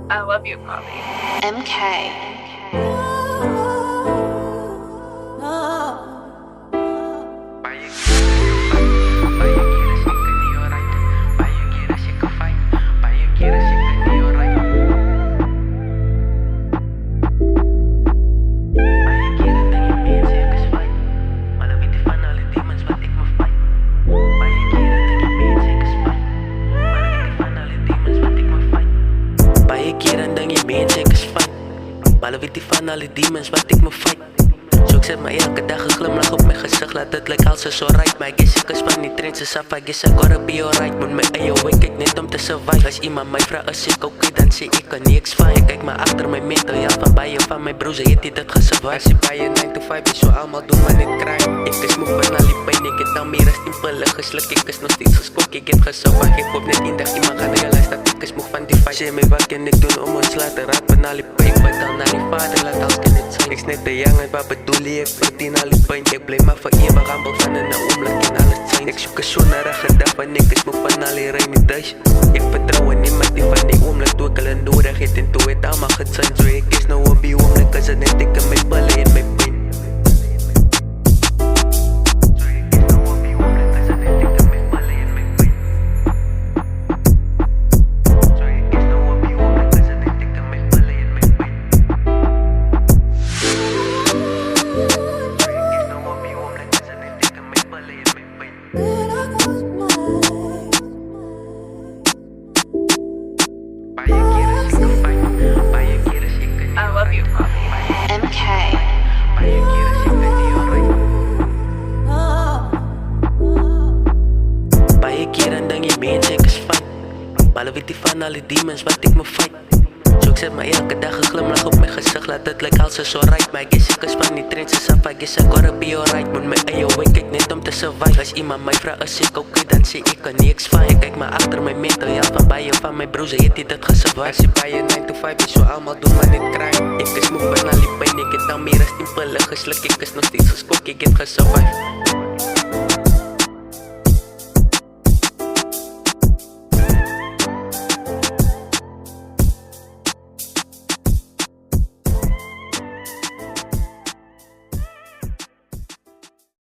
I love you, mommy. MK. Maar weet die van alle demons wat ik me fight. So ik zet my elke dag een glimlach op mijn gezicht. Laat het lyk als is alright. Maar ek is ek is van die trends is af. I guess I gotta be alright. Moet my eie way kyk net om te survive. As iemand my vraag is ek okay, dan sê ek kan niks van. Ek kyk maar achter my mental health. Van baie van my broers het dit gesurvive. As jy baie 9 to 5 is so allemaal doen maar net crime. Ek is moe van al die pijn. Ek het al meer as 10 pille gesluk. Ek is nog steeds geskok. Ek het gesurvive. Ek hoop net eendag iemand gaan realize dat ek is moe van die fight. Sê my wat kan ek doen om ons laten raak van al die pijn. Bid al naar die vader, laat alles kan net zijn. Ek is net te young en wat bedoel jy? Ek verdien al die pijn. Ek bly maar vir ewig aanbouw van in een oomlik en alles zijn. Ek soek een so naar een gedag van ek is moe van al die rainy days. Ek vertrouw in niemand die van die oomlik toe ek hulle nodig het en toe het allemaal gesyn. So ek is nou op die oomlik as het net ek in my pille en my pijn. I love you, mommy. MK. Baie keer dan denk jy mense ek is fijn. Maar weet die van al die demons wat ek me fight. So ek zet my elke dag een glimlach op my gezicht. Laat het lyk als is alright. Maar ek is ek is van die trends is af. I guess I gotta be alright. Moet my eie way kyk net om te survive. As iemand my vraag is ek okay, dan sê ek kan niks van. Ek kyk maar achter my mental health. Van baie van my broers het dit gesurvive. As jy baie 9 to 5 is so allemaal doen maar net crime. Ek is moe van al die pijn. Ek het al meer as 10 pille gesluk. Ek is nog steeds geskok. Ek het gesurvive.